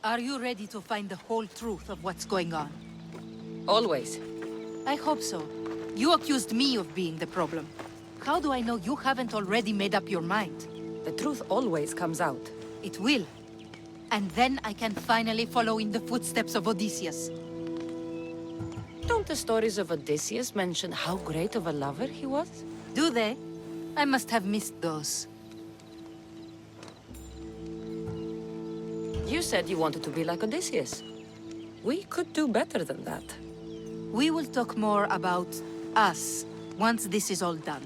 Are you ready to find the whole truth of what's going on? Always. I hope so. You accused me of being the problem. How do I know you haven't already made up your mind? The truth always comes out. It will. And then I can finally follow in the footsteps of Odysseus. Don't the stories of Odysseus mention how great of a lover he was? Do they? I must have missed those. You said you wanted to be like Odysseus. We could do better than that. We will talk more about us once this is all done.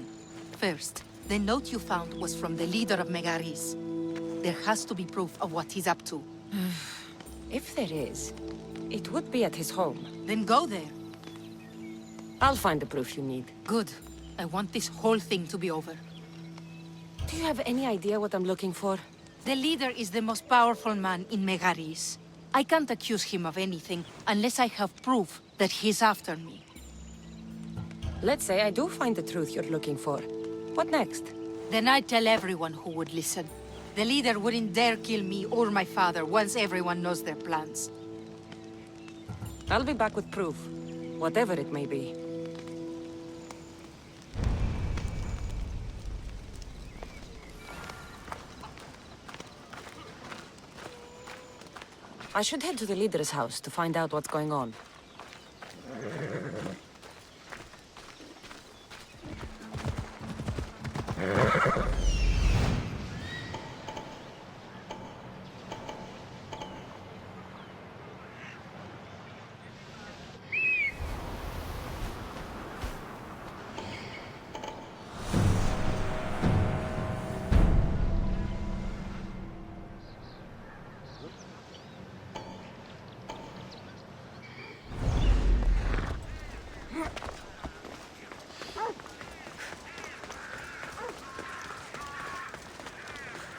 First, the note you found was from the leader of Megaris. There has to be proof of what he's up to. If there is, it would be at his home. Then go there. I'll find the proof you need. Good. I want this whole thing to be over. Do you have any idea what I'm looking for? The leader is the most powerful man in Megaris. I can't accuse him of anything unless I have proof that he's after me. Let's say I do find the truth you're looking for. What next? Then I'd tell everyone who would listen. The leader wouldn't dare kill me or my father once everyone knows their plans. I'll be back with proof, whatever it may be. I should head to the leader's house to find out what's going on.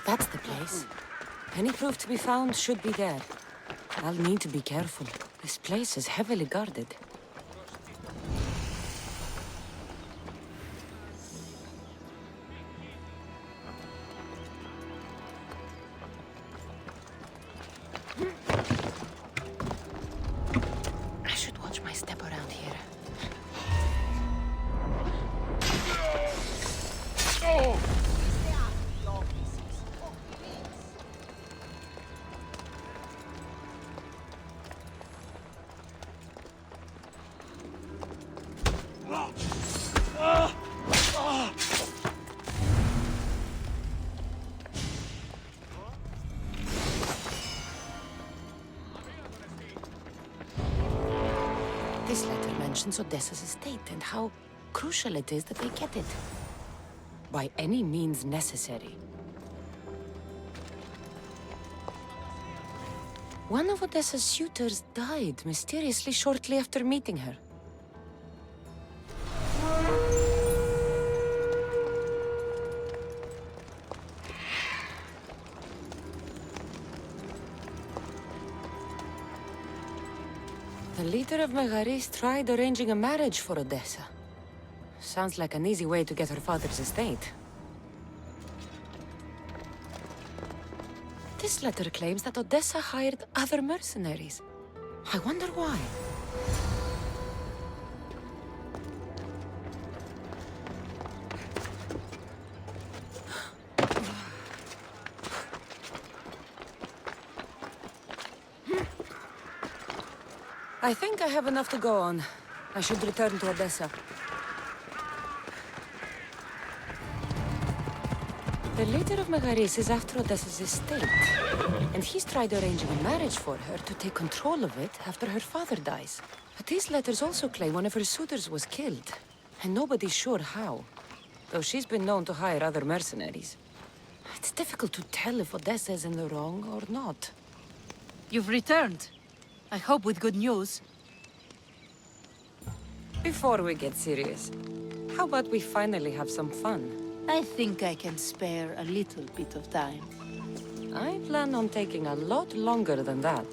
That's the place. Any proof to be found should be there. I'll need to be careful. This place is heavily guarded. I should watch my step around here. This letter mentions Odysseus' estate and how crucial it is that they get it. By any means necessary. One of Odysseus' suitors died mysteriously shortly after meeting her. The leader of Megaris tried arranging a marriage for Odessa. Sounds like an easy way to get her father's estate. This letter claims that Odessa hired other mercenaries. I wonder why. I think I have enough to go on. I should return to Odessa. The leader of Megaris is after Odessa's estate, and he's tried arranging a marriage for her to take control of it after her father dies. But these letters also claim one of her suitors was killed, and nobody's sure how, though she's been known to hire other mercenaries. It's difficult to tell if Odessa is in the wrong or not. You've returned. I hope with good news. Before we get serious, how about we finally have some fun? I think I can spare a little bit of time. I plan on taking a lot longer than that.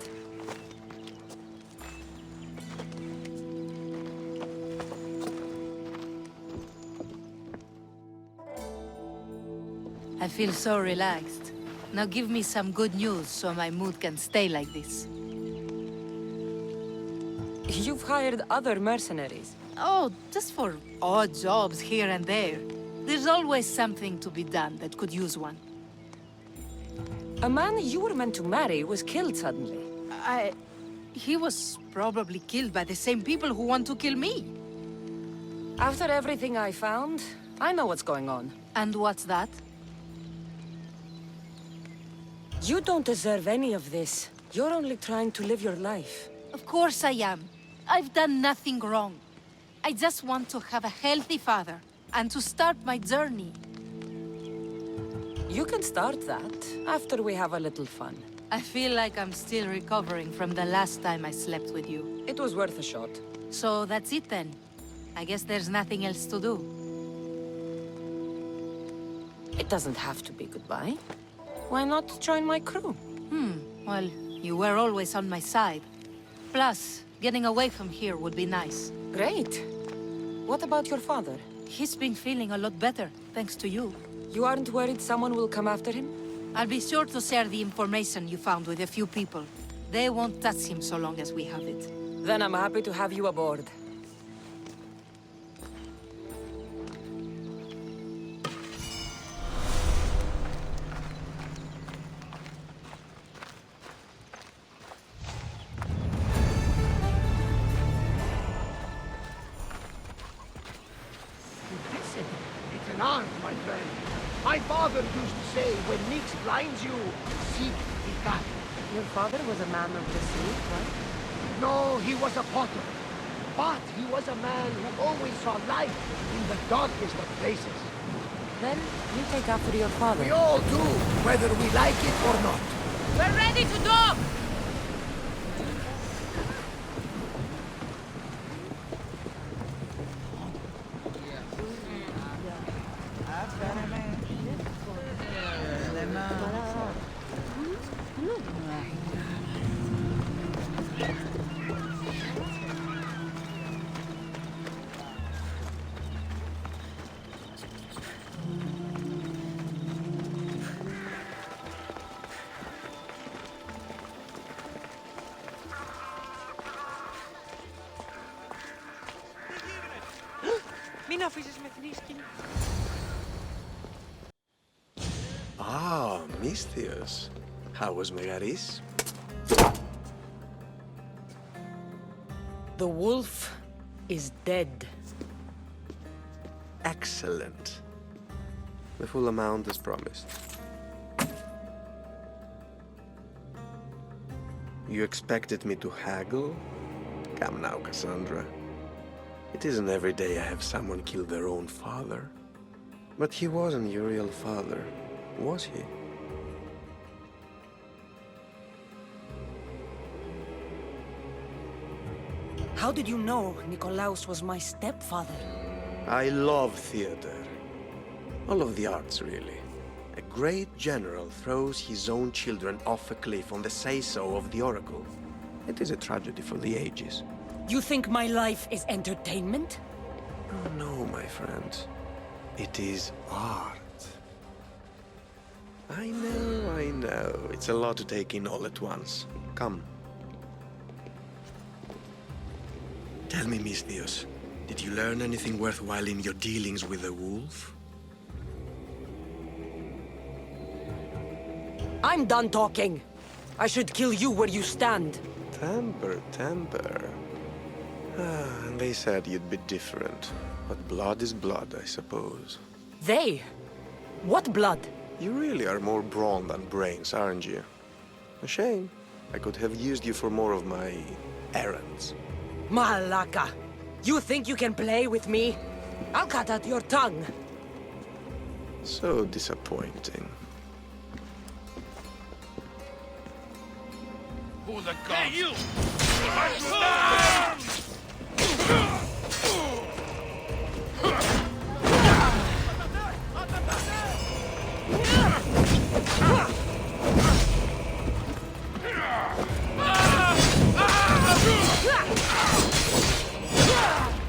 I feel so relaxed. Now give me some good news so my mood can stay like this. You've hired other mercenaries. Oh, just for odd jobs here and there. There's always something to be done that could use one. A man you were meant to marry was killed suddenly. He was probably killed by the same people who want to kill me. After everything I found, I know what's going on. And what's that? You don't deserve any of this. You're only trying to live your life. Of course I am. I've done nothing wrong. I just want to have a healthy father, and to start my journey. You can start that, after we have a little fun. I feel like I'm still recovering from the last time I slept with you. It was worth a shot. So that's it then. I guess there's nothing else to do. It doesn't have to be goodbye. Why not join my crew? Well, you were always on my side. Plus, getting away from here would be nice. Great. What about your father? He's been feeling a lot better, thanks to you. You aren't worried someone will come after him? I'll be sure to share the information you found with a few people. They won't touch him so long as we have it. Then I'm happy to have you aboard. Listen, it's an art, my friend. My father used to say, when Nix blinds you, seek the God. Your father was a man of the sea, right? No, he was a potter. But he was a man who always saw light in the darkest of places. Then you take after your father. We all do, whether we like it or not. We're ready to dock! Μην αφήσεις με την σκηνή. Ah, Misthios. How was Megaris? The wolf is dead. Excellent. The full amount as promised. You expected me to haggle? Come now, Cassandra. It isn't every day I have someone kill their own father. But he wasn't your real father, was he? How did you know Nikolaos was my stepfather? I love theater. All of the arts, really. A great general throws his own children off a cliff on the say-so of the Oracle. It is a tragedy for the ages. You think my life is entertainment? Oh, no, my friend. It is art. I know. It's a lot to take in all at once. Come. Tell me, Misthios, did you learn anything worthwhile in your dealings with the wolf? I'm done talking. I should kill you where you stand. Temper. And they said you'd be different. But blood is blood, I suppose. They? What blood? You really are more brawn than brains, aren't you? A shame. I could have used you for more of my errands. Malaka! You think you can play with me? I'll cut out your tongue. So disappointing. Who the god? Hey, you!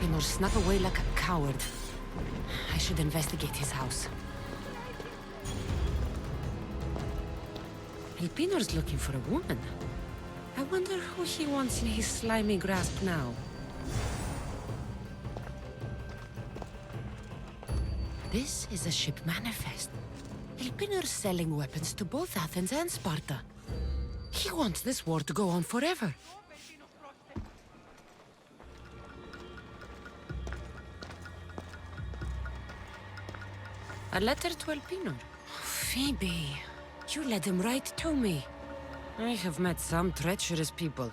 Inor snuck away like a coward. I should investigate his house. Elpinor's looking for a woman. I wonder who he wants in his slimy grasp now. This is a ship manifest. Elpinor's selling weapons to both Athens and Sparta. He wants this war to go on forever. A letter to Elpinor. Phoebe, you led him right to me. I have met some treacherous people.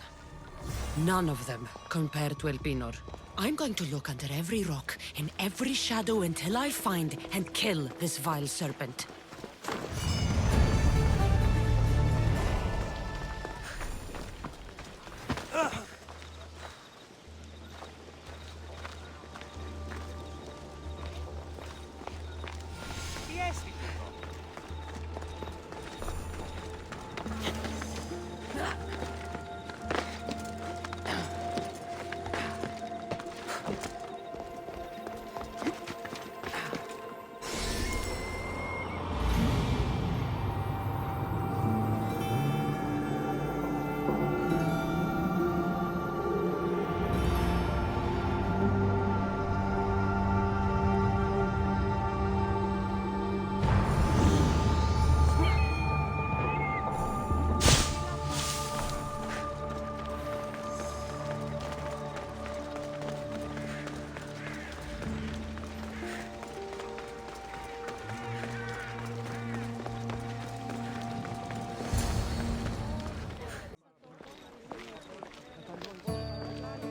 None of them compared to Elpinor. I'm going to look under every rock, in every shadow until I find and kill this vile serpent.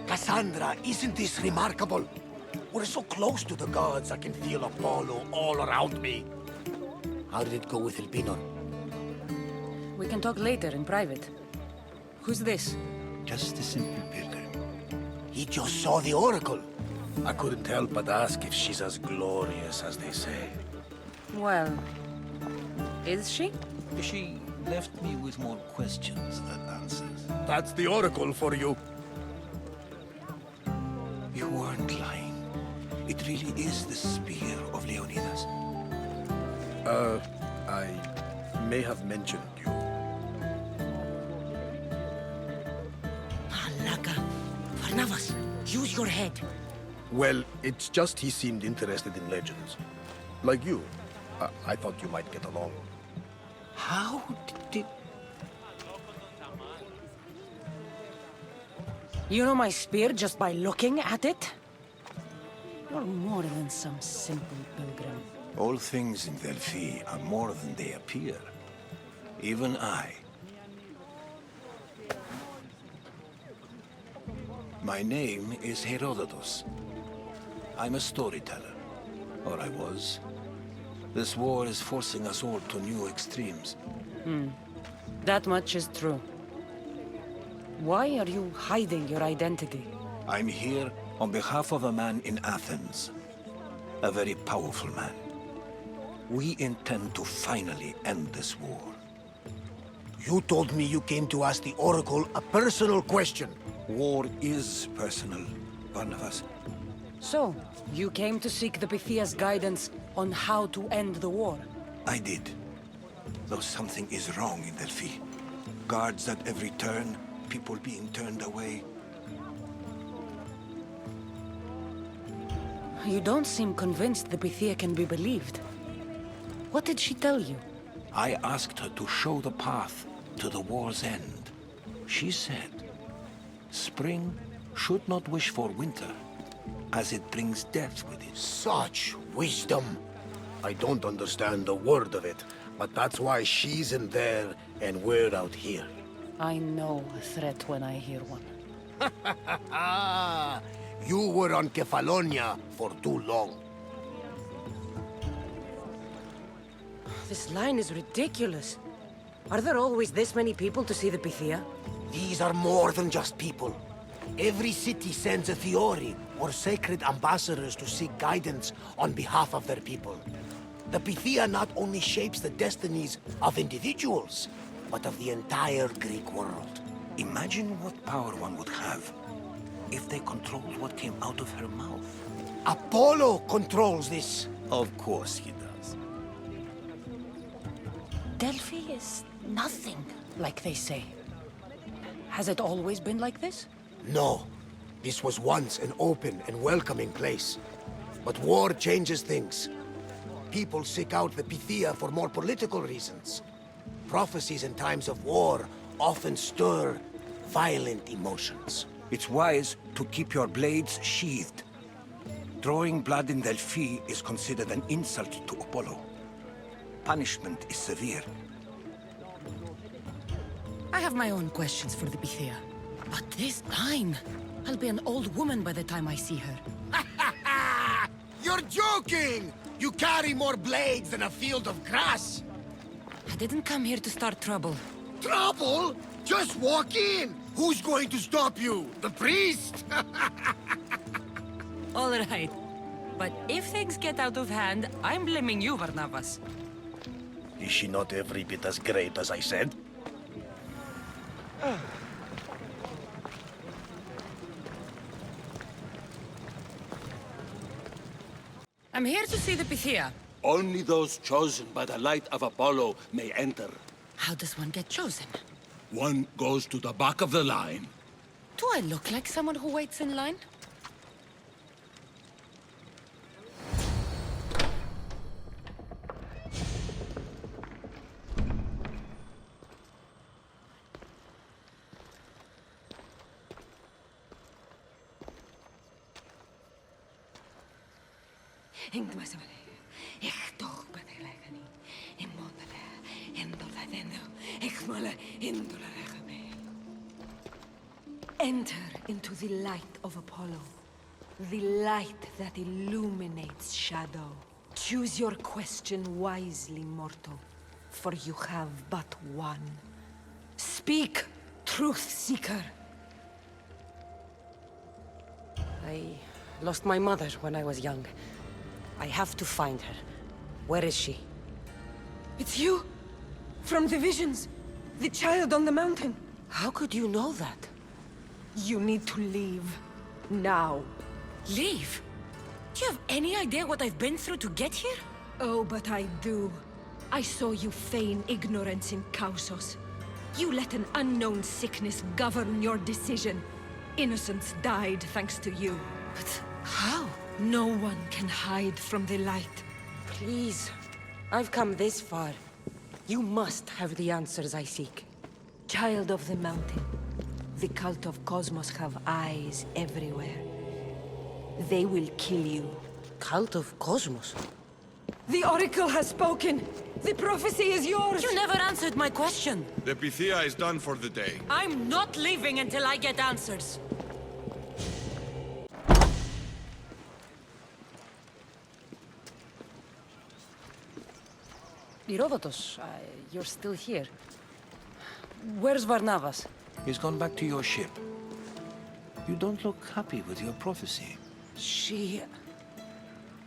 Cassandra, isn't this remarkable? We're so close to the gods, I can feel Apollo all around me. How did it go with Elpinor? We can talk later in private. Who's this? Just a simple pilgrim. He just saw the oracle. I couldn't help but ask if she's as glorious as they say. Well, is she? She left me with more questions than answers. That's the oracle for you. You weren't lying. It really is the spear of Leonidas. I may have mentioned you. Laka. Varnavas, use your head. Well, it's just he seemed interested in legends. Like you. I thought you might get along. How did... You know my spear just by looking at it? You're more than some simple pilgrim. All things in Delphi are more than they appear. Even I. My name is Herodotus. I'm a storyteller. Or I was. This war is forcing us all to new extremes. That much is true. Why are you hiding your identity? I'm here on behalf of a man in Athens. A very powerful man. We intend to finally end this war. You told me you came to ask the oracle a personal question. War is personal, Barnabas. So, you came to seek the Pythia's guidance on how to end the war? I did. Though something is wrong in Delphi. Guards at every turn, people being turned away. You don't seem convinced the Pythia can be believed. What did she tell you? I asked her to show the path to the war's end. She said, spring should not wish for winter, as it brings death with it. Such wisdom. I don't understand a word of it, but that's why she's in there and we're out here. I know a threat when I hear one. You were on Kefalonia for too long. This line is ridiculous. Are there always this many people to see the Pythia? These are more than just people. Every city sends a Theori, or sacred ambassadors to seek guidance on behalf of their people. The Pythia not only shapes the destinies of individuals, but of the entire Greek world. Imagine what power one would have if they controlled what came out of her mouth. Apollo controls this. Of course he does. Delphi is nothing, like they say. Has it always been like this? No. This was once an open and welcoming place. But war changes things. People seek out the Pythia for more political reasons. Prophecies in times of war often stir violent emotions. It's wise to keep your blades sheathed. Drawing blood in Delphi is considered an insult to Apollo. Punishment is severe. I have my own questions for the Pythia. But this line... I'll be an old woman by the time I see her. You're joking! You carry more blades than a field of grass! I didn't come here to start trouble. Trouble? Just walk in! Who's going to stop you? The priest? All right. But if things get out of hand, I'm blaming you, Barnabas. Is she not every bit as great as I said? I'm here to see the Pythia. Only those chosen by the light of Apollo may enter. How does one get chosen? One goes to the back of the line. Do I look like someone who waits in line? Enter into the light of Apollo. The light that illuminates shadow. Choose your question wisely, mortal, for you have but one. Speak, truth seeker. I lost my mother when I was young. I have to find her. Where is she? It's you! From the visions! The child on the mountain! How could you know that? You need to leave. Now. Leave? Do you have any idea what I've been through to get here? Oh, but I do. I saw you feign ignorance in Kausos. You let an unknown sickness govern your decision. Innocents died thanks to you. But how? No one can hide from the light. Please. I've come this far. You must have the answers I seek. Child of the mountain. The cult of Cosmos have eyes everywhere. They will kill you. Cult of Cosmos? The Oracle has spoken! The prophecy is yours! You never answered my question! The Pythia is done for the day. I'm not leaving until I get answers! Herodotus, you're still here. Where's Barnabas? He's gone back to your ship. You don't look happy with your prophecy. She...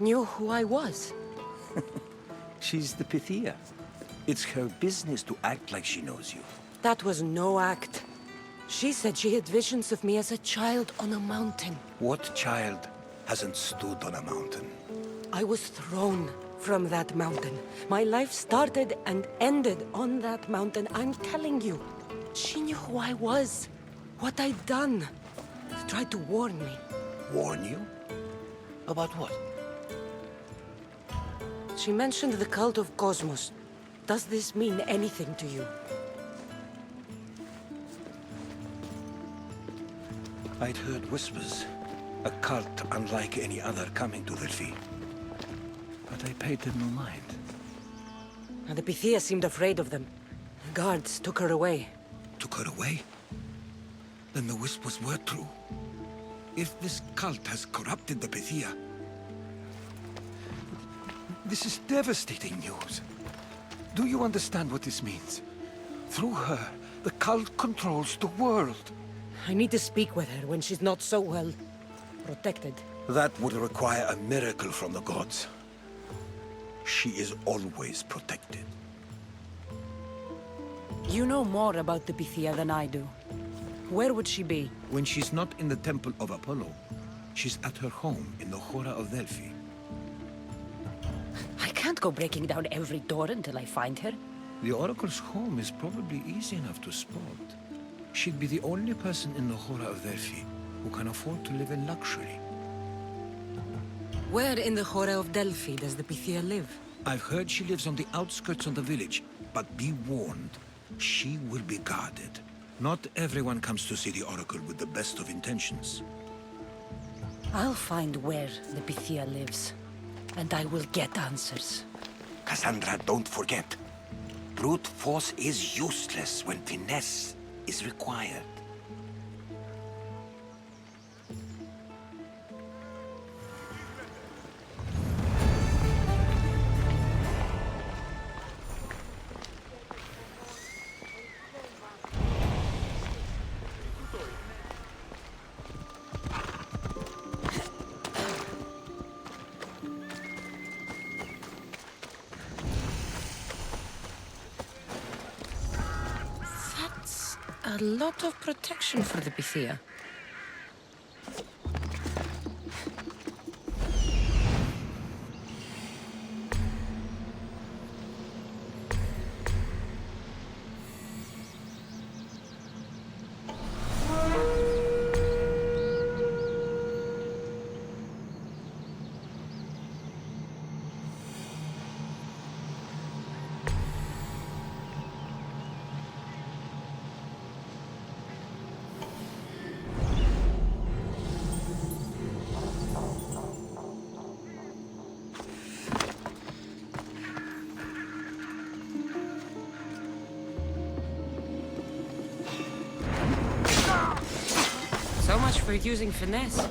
knew who I was. She's the Pythia. It's her business to act like she knows you. That was no act. She said she had visions of me as a child on a mountain. What child hasn't stood on a mountain? I was thrown from that mountain. My life started and ended on that mountain, I'm telling you. She knew who I was, what I'd done. She tried to warn me. Warn you? About what? She mentioned the cult of Cosmos. Does this mean anything to you? I'd heard whispers. A cult unlike any other coming to Delphi. But I paid them no mind. And the Pythia seemed afraid of them. The guards took her away. Took her away? Then the whispers were true. If this cult has corrupted the Pythia... This is devastating news. Do you understand what this means? Through her, the cult controls the world. I need to speak with her when she's not so well protected. That would require a miracle from the gods. She is always protected. You know more about the Pythia than I do. Where would she be? When she's not in the temple of Apollo, she's at her home in the Hora of Delphi. I can't go breaking down every door until I find her. The Oracle's home is probably easy enough to spot. She'd be the only person in the Hora of Delphi who can afford to live in luxury. Where in the Hora of Delphi does the Pythia live? I've heard she lives on the outskirts of the village, but be warned, she will be guarded. Not everyone comes to see the Oracle with the best of intentions. I'll find where the Pythia lives, and I will get answers. Cassandra, don't forget. Brute force is useless when finesse is required. A lot of protection for the Pythia. So much for using finesse.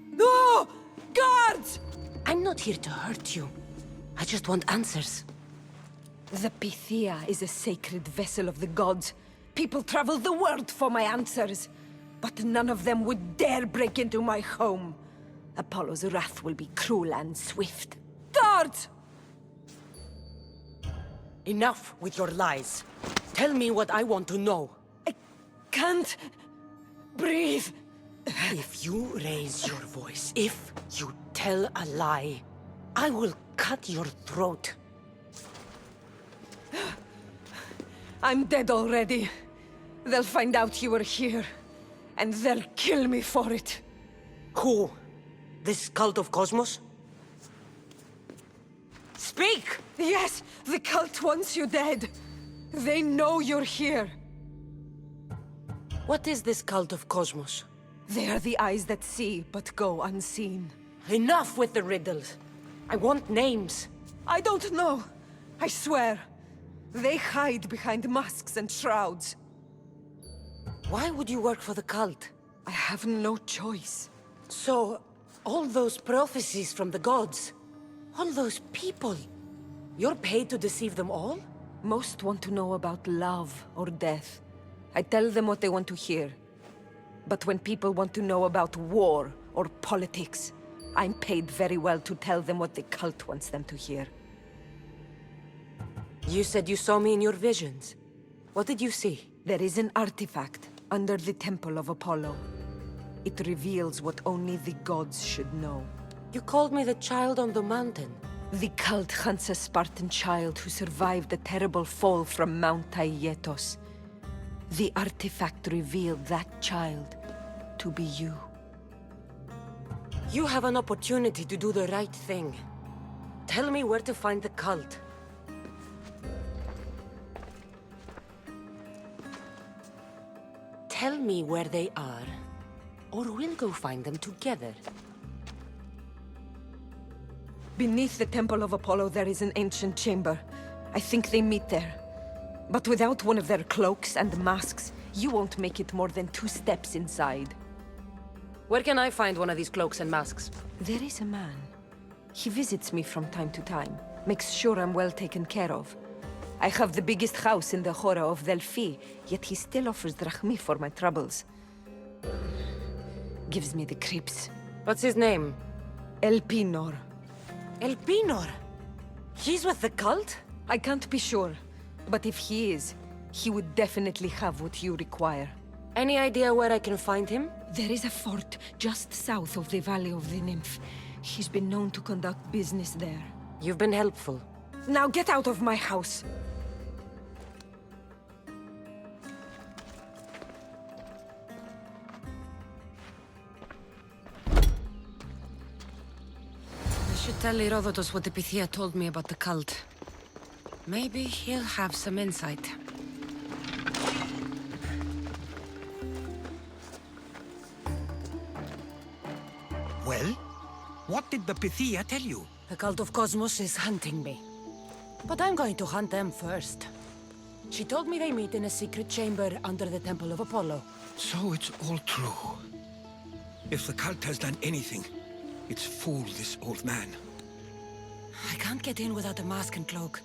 No! Guards! I'm not here to hurt you. I just want answers. The Pythia is a sacred vessel of the gods. People travel the world for my answers. But none of them would dare break into my home. Apollo's wrath will be cruel and swift. Guards! Enough with your lies. Tell me what I want to know. I can't breathe. If you raise your voice, if you tell a lie, I will cut your throat. I'm dead already. They'll find out you were here, and they'll kill me for it. Who? This cult of Cosmos? Speak! Yes, the cult wants you dead. They know you're here. What is this cult of Cosmos? They are the eyes that see, but go unseen. Enough with the riddles. I want names. I don't know. I swear. They hide behind masks and shrouds. Why would you work for the cult? I have no choice. So, all those prophecies from the gods, all those people, you're paid to deceive them all? Most want to know about love or death. I tell them what they want to hear. But when people want to know about war or politics, I'm paid very well to tell them what the cult wants them to hear. You said you saw me in your visions. What did you see? There is an artifact under the Temple of Apollo. It reveals what only the gods should know. You called me the child on the mountain. The cult hunts a Spartan child who survived a terrible fall from Mount Aietos. The artifact revealed that child to be you. You have an opportunity to do the right thing. Tell me where to find the cult. tell me where they are, or we'll go find them together. Beneath the Temple of Apollo, there is an ancient chamber. I think they meet there. But without one of their cloaks and masks, you won't make it more than 2 steps inside. Where can I find one of these cloaks and masks? There is a man. He visits me from time to time, makes sure I'm well taken care of. I have the biggest house in the Hora of Delphi, yet he still offers drachmi for my troubles. Gives me the creeps. What's his name? Elpinor. Elpinor? He's with the cult? I can't be sure, but if he is, he would definitely have what you require. Any idea where I can find him? There is a fort just south of the Valley of the Nymph. He's been known to conduct business there. You've been helpful. Now get out of my house! I should tell Herodotus what the Pythia told me about the cult. Maybe he'll have some insight. Well, what did the Pythia tell you? The cult of Cosmos is hunting me. But I'm going to hunt them first. She told me they meet in a secret chamber under the Temple of Apollo. So it's all true. If the cult has done anything, it's fooled this old man. I can't get in without a mask and cloak.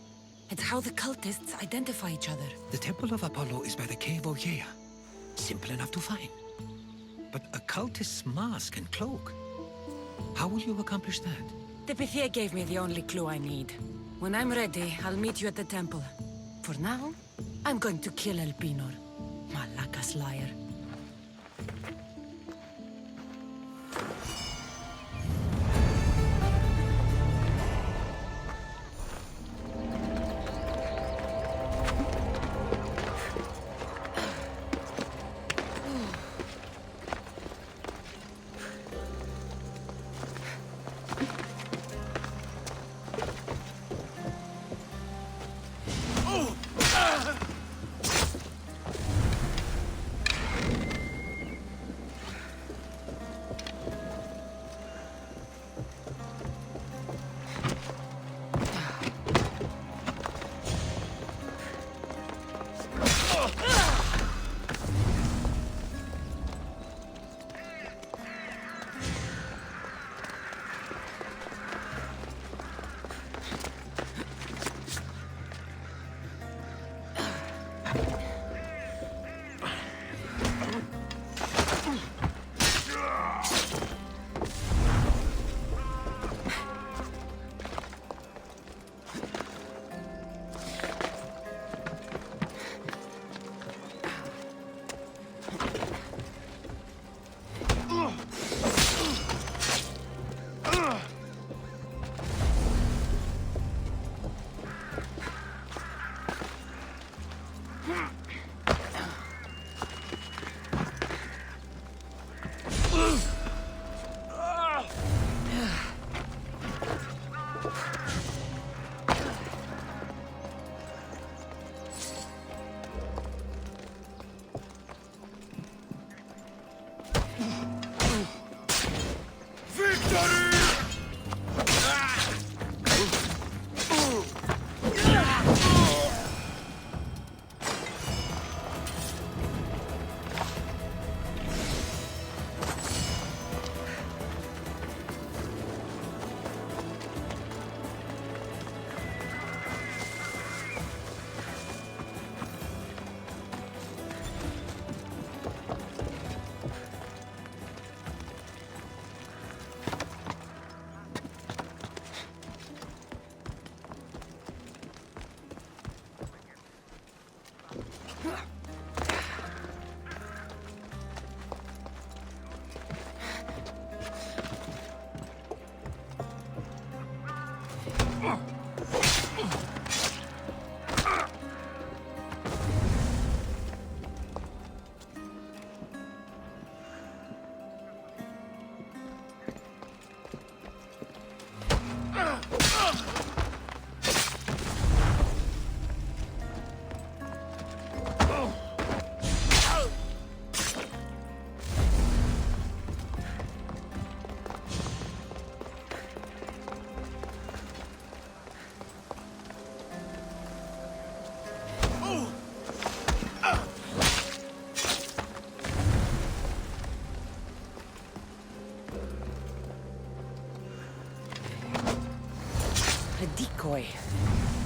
It's how the cultists identify each other. The Temple of Apollo is by the Cave of Yea. Simple enough to find. But a cultist's mask and cloak? How will you accomplish that? The Pythia gave me the only clue I need. When I'm ready, I'll meet you at the temple. For now, I'm going to kill Elpinor. Malaka's liar.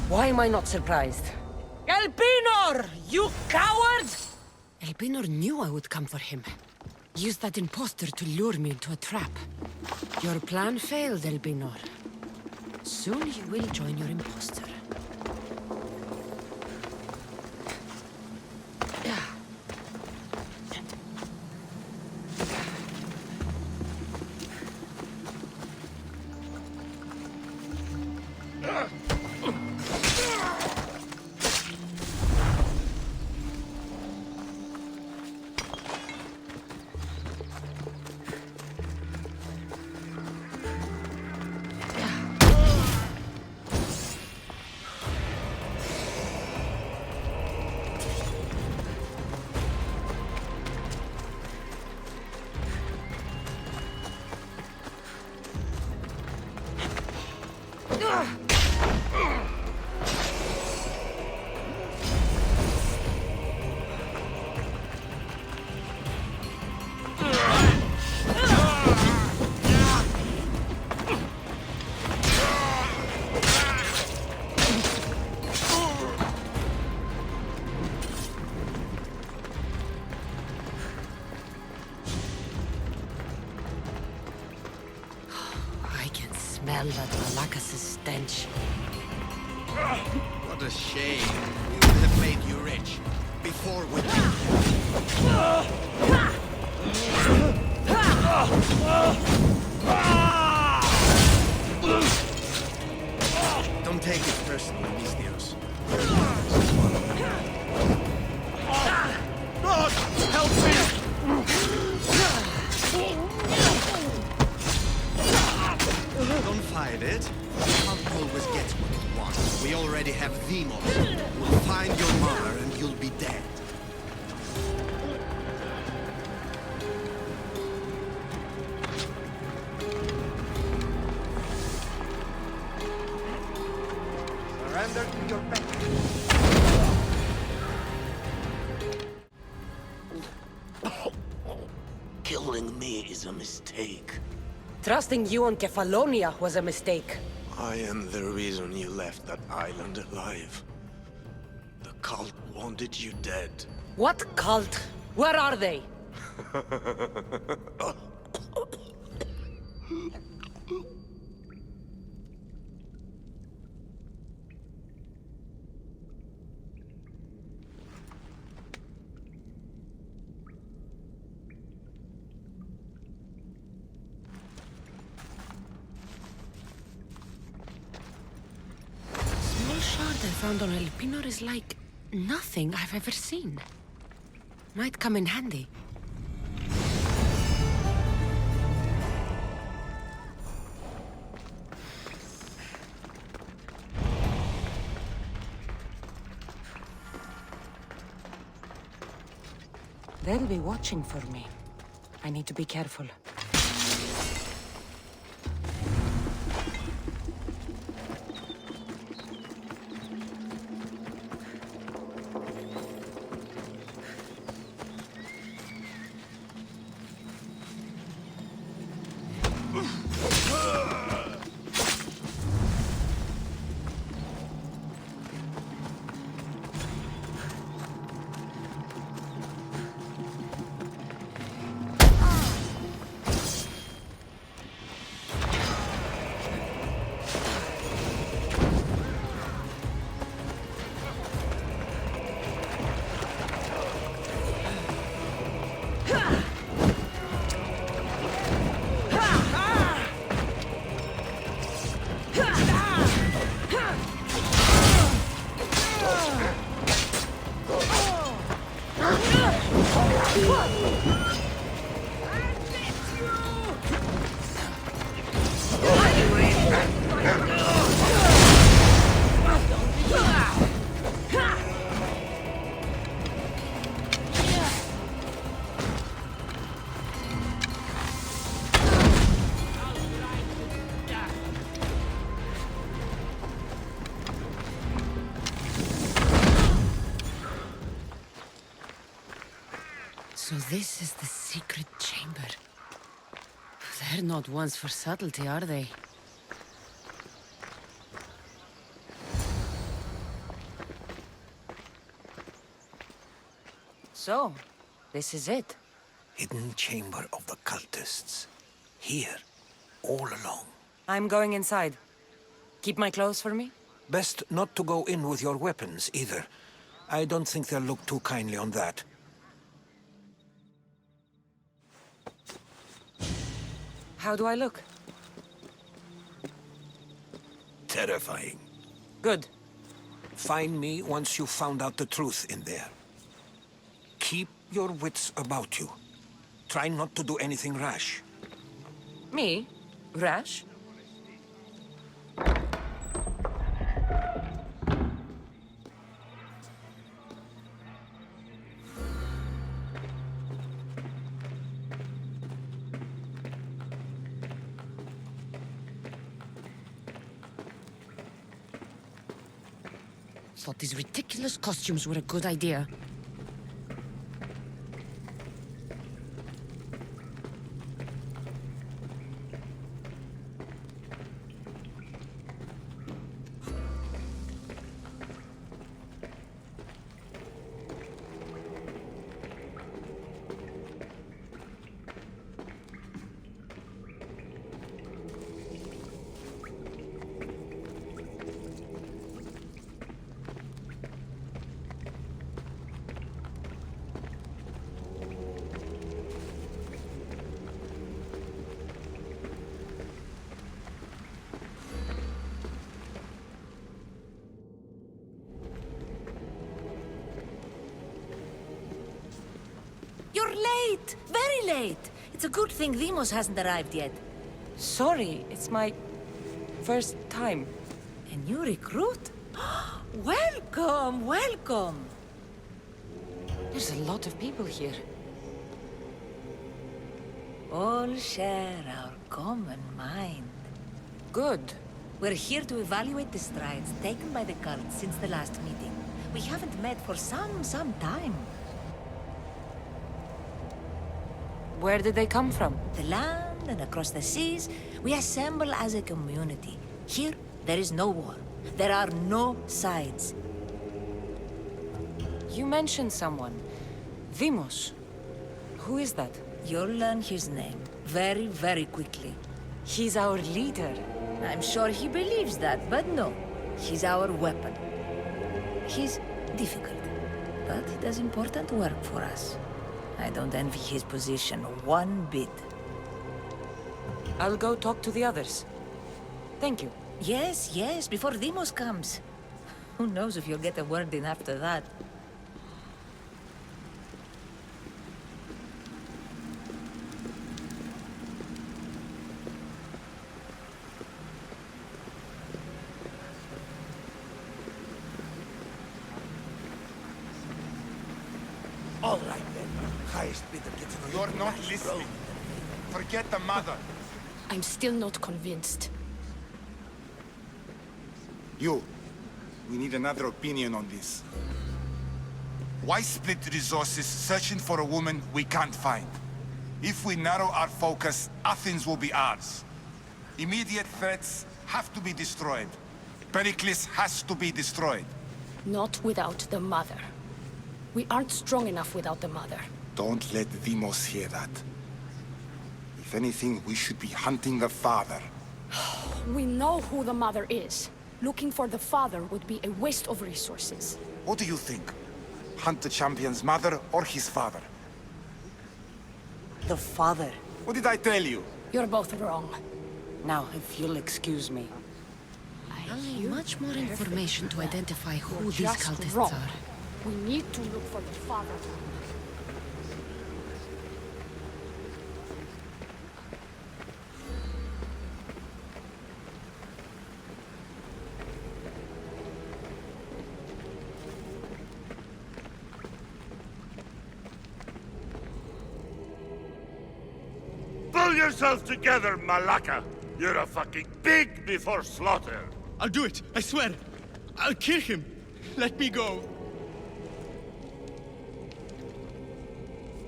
Why am I not surprised? Elpinor! You coward! Elpinor knew I would come for him. Used that imposter to lure me into a trap. Your plan failed, Elpinor. Soon you will join your imposter. Smell that Malakas's stench. What a shame. We would have made you rich before we killed you. Don't take it personally, Mistios. God, help me! Don't fight it. The cult always gets what it wants. We already have Demos. We'll find your mother and you'll be dead. Surrender to your pain. Killing me is a mistake. Trusting you on Kefalonia was a mistake. I am the reason you left that island alive. The cult wanted you dead. What cult? Where are they? I found on Elpinor is like nothing I've ever seen. Might come in handy. They'll be watching for me. I need to be careful. So this is the secret chamber. They're not ones for subtlety, are they? So, this is it. Hidden chamber of the cultists. Here, all along. I'm going inside. Keep my clothes for me? Best not to go in with your weapons, either. I don't think they'll look too kindly on that. How do I look? Terrifying. Good. Find me once you've found out the truth in there. Keep your wits about you. Try not to do anything rash. Me? Rash? Thought these ridiculous costumes were a good idea. You're late! Very late! It's a good thing Demos hasn't arrived yet. Sorry, it's my first time. A new recruit? Welcome, welcome! There's a lot of people here. All share our common mind. Good. We're here to evaluate the strides taken by the cult since the last meeting. We haven't met for some time. Where did they come from? The land and across the seas, we assemble as a community. Here, there is no war. There are no sides. You mentioned someone. Demos. Who is that? You'll learn his name very, very quickly. He's our leader. I'm sure he believes that, but no. He's our weapon. He's difficult, but he does important work for us. I don't envy his position one bit. I'll go talk to the others. Thank you. Yes, yes, before Demos comes. Who knows if you'll get a word in after that. All right then. Highest bidder gets an You're not listening. Forget the mother. I'm still not convinced. You. We need another opinion on this. Why split resources searching for a woman we can't find? If we narrow our focus, Athens will be ours. Immediate threats have to be destroyed. Pericles has to be destroyed. Not without the mother. We aren't strong enough without the mother. Don't let Demos hear that. If anything, we should be hunting the father. We know who the mother is. Looking for the father would be a waste of resources. What do you think? Hunt the champion's mother or his father? The father. What did I tell you? You're both wrong. Now, if you'll excuse me. I'll need much more information to identify who these just cultists wrong. are. We need to look for the father. Pull yourself together, Malaka! You're a fucking pig before slaughter! I'll do it, I swear! I'll kill him! Let me go!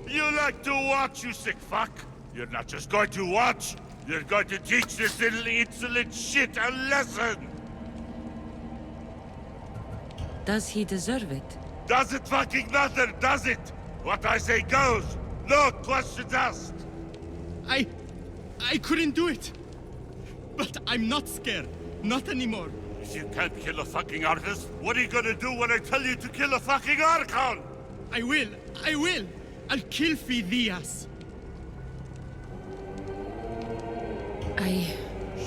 You like to watch, you sick fuck? You're not just going to watch, you're going to teach this little insolent shit a lesson! Does he deserve it? Does it fucking matter, does it? What I say goes! No questions asked! I couldn't do it. But I'm not scared. Not anymore. If you can't kill a fucking artist, what are you gonna do when I tell you to kill a fucking Archon? I will. I'll kill Phidias.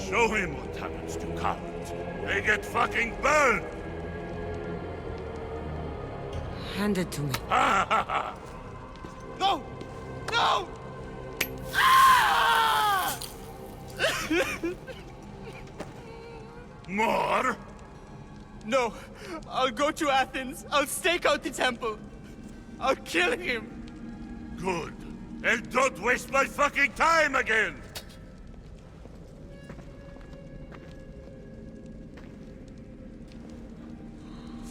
Show him what happens to cowards. They get fucking burned! Hand it to me. Ha ha ha! No! No! Ah! More? No. I'll go to Athens. I'll stake out the temple. I'll kill him. Good. And don't waste my fucking time again!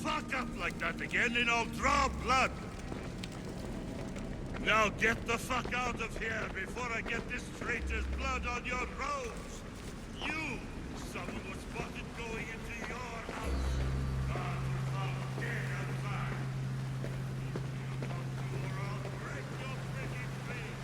Fuck up like that again and I'll draw blood! Now get the fuck out of here before I get this traitor's blood on your robes! You! Someone was spotted going into your house! God, how dare I! Or I'll break your freaking face!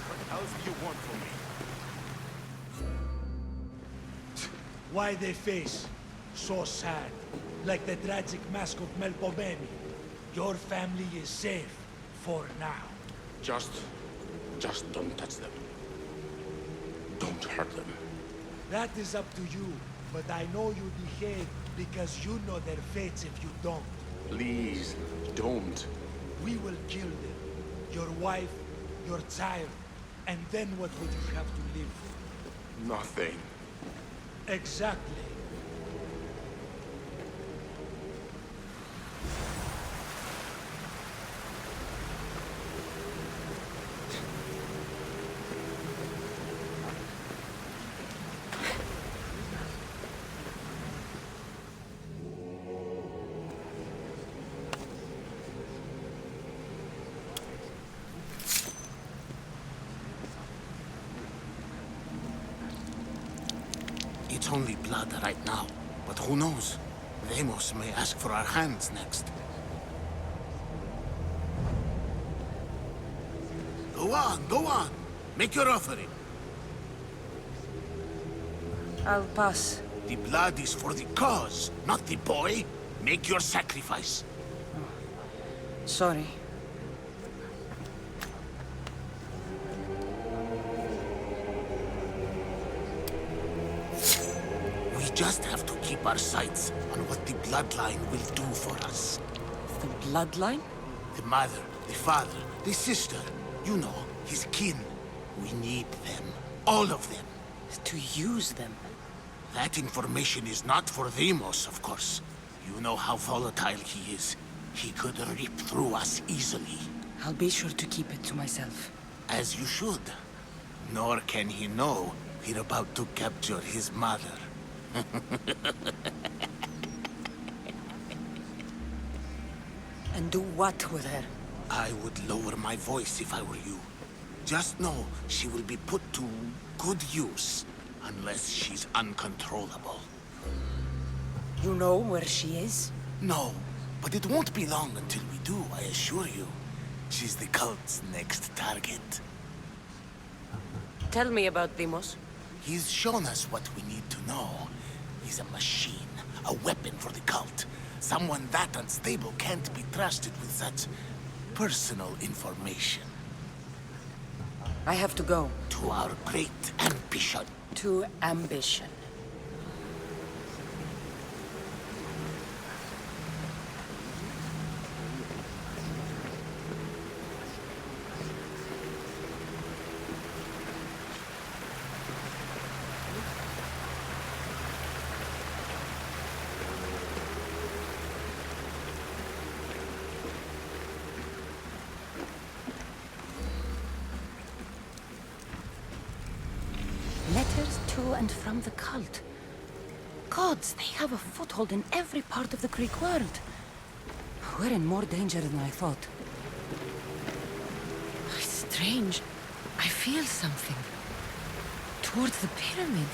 What else do you want from me? Why they face so sad, like the tragic mask of Melpomene? Your family is safe for now. Just don't touch them. Don't hurt them. That is up to you, but I know you behave because you know their fates if you don't. Please, don't. We will kill them. Your wife, your child, and then what would you have to live for? Nothing. Exactly. It's only blood right now, but who knows? Deimos may ask for our hands next. Go on. Make your offering. I'll pass. The blood is for the cause, not the boy. Make your sacrifice. Sorry. We just have to keep our sights on what the bloodline will do for us. The bloodline? The mother, the father, the sister. You know, his kin. We need them. All of them. To use them? That information is not for Deimos, of course. You know how volatile he is. He could rip through us easily. I'll be sure to keep it to myself. As you should. Nor can he know we're about to capture his mother. And do what with her? I would lower my voice if I were you. Just know she will be put to good use, unless she's uncontrollable. You know where she is? No, but it won't be long until we do, I assure you. She's the cult's next target. Tell me about Deimos. He's shown us what we need to know. He's a machine, a weapon for the cult. Someone that unstable can't be trusted with such personal information. I have to go. To our great ambition. To ambition. Letters to and from the cult. Gods, they have a foothold in every part of the Greek world. We're in more danger than I thought. strange. I feel something. Towards the pyramid.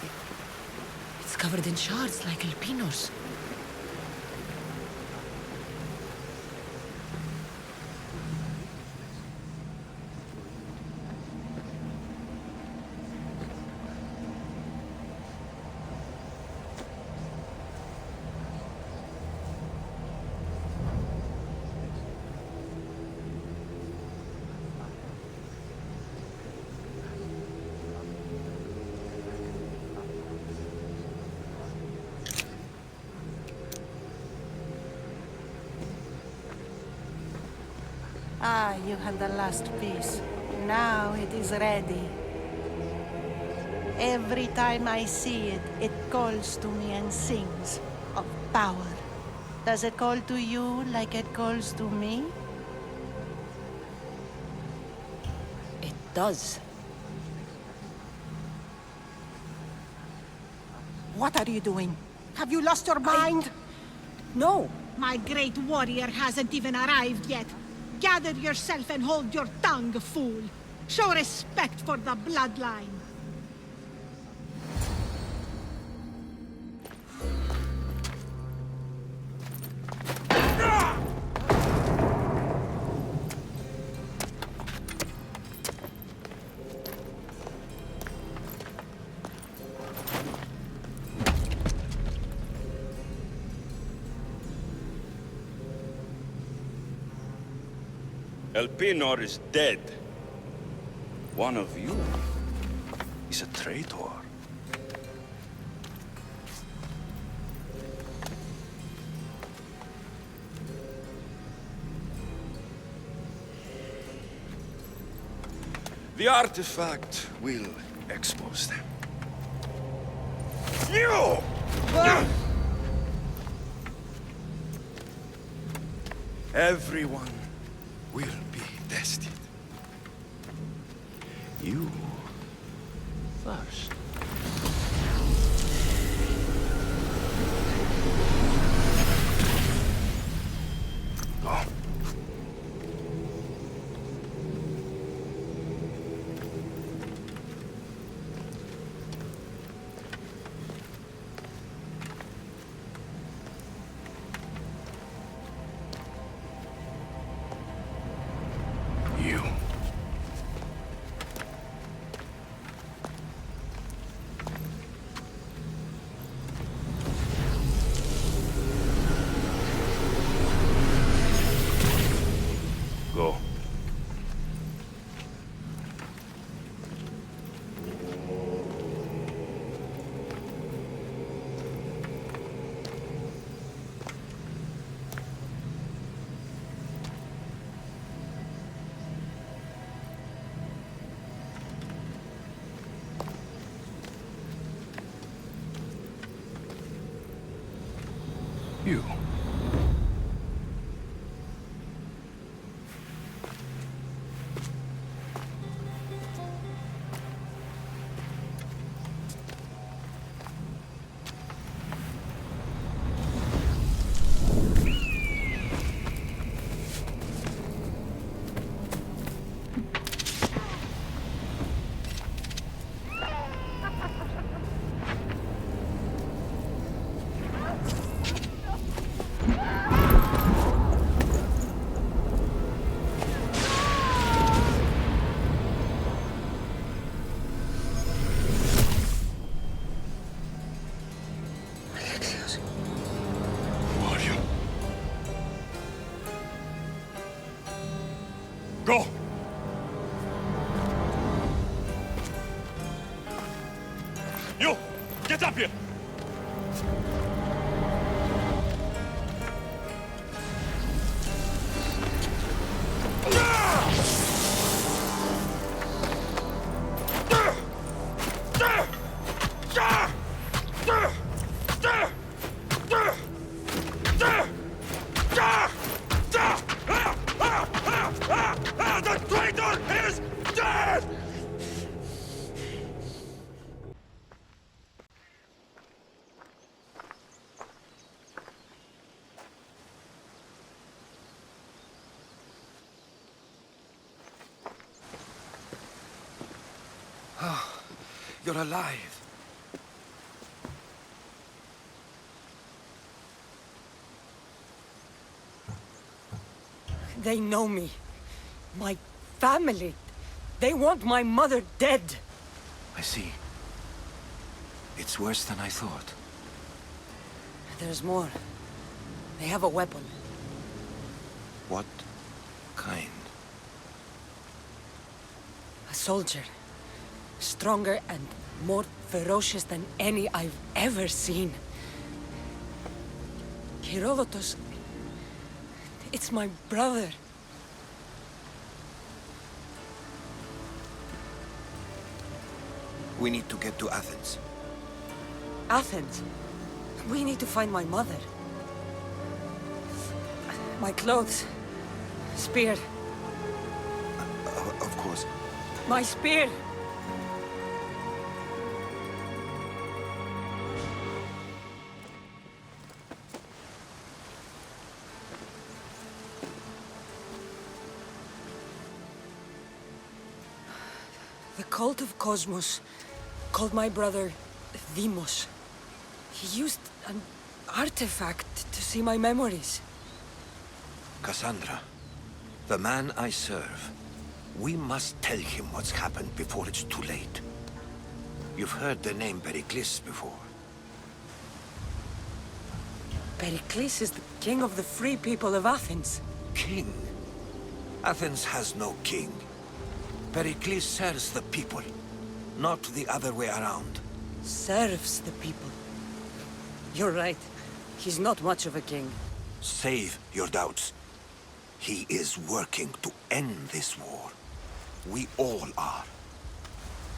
It's covered in shards like El Pinos. Ah, you had the last piece. Now it is ready. Every time I see it, it calls to me and sings of power. Does it call to you like it calls to me? It does. What are you doing? Have you lost your mind? No. My great warrior hasn't even arrived yet. Gather yourself and hold your tongue, fool. Show respect for the bloodline. El Pinor is dead. One of you is a traitor. The artifact will expose them. You! Everyone will be tested. You first. Go. You. Go. You. Go! You! Get up here! You're alive. They know me. My family. They want my mother dead. I see. It's worse than I thought. There's more. They have a weapon. What kind? A soldier. Stronger and more ferocious than any I've ever seen. Herodotus... It's my brother. We need to get to Athens. Athens? We need to find my mother. My clothes. Spear. Of course. My spear! The cult of Cosmos called my brother Deimos. He used an artifact to see my memories. Cassandra, the man I serve. We must tell him what's happened before it's too late. You've heard the name Pericles before. Pericles is the king of the free people of Athens. King? Athens has no king. Pericles serves the people, not the other way around. Serves the people. You're right. He's not much of a king. Save your doubts. He is working to end this war. We all are.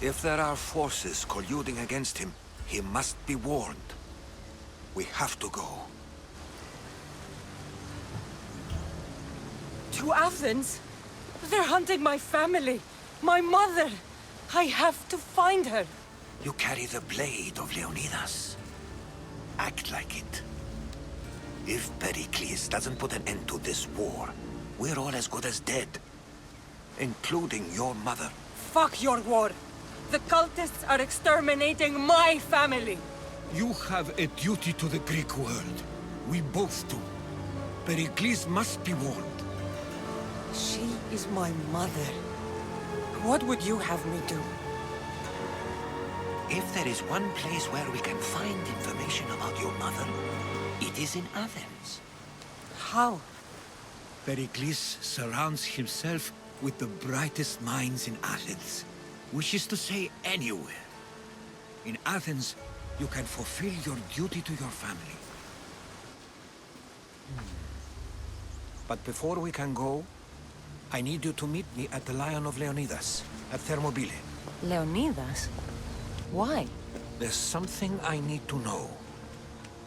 If there are forces colluding against him, he must be warned. We have to go. To Athens? They're hunting my family. My mother. I have to find her. You carry the blade of Leonidas. Act like it. If Pericles doesn't put an end to this war, we're all as good as dead. Including your mother. Fuck your war. The cultists are exterminating my family. You have a duty to the Greek world. We both do. Pericles must be warned. She is my mother. What would you have me do? If there is one place where we can find information about your mother, it is in Athens. How? Pericles surrounds himself with the brightest minds in Athens. Which is to say, anywhere. In Athens, you can fulfill your duty to your family. But before we can go, I need you to meet me at the Lion of Leonidas, at Thermopylae. Leonidas? Why? There's something I need to know.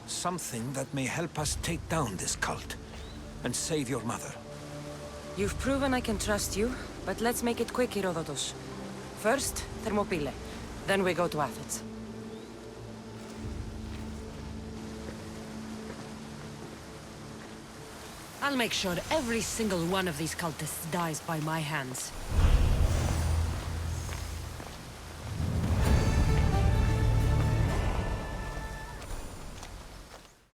Something that may help us take down this cult and save your mother. You've proven I can trust you, but let's make it quick, Herodotus. First, Thermopylae. Then we go to Athens. I'll make sure every single one of these cultists dies by my hands.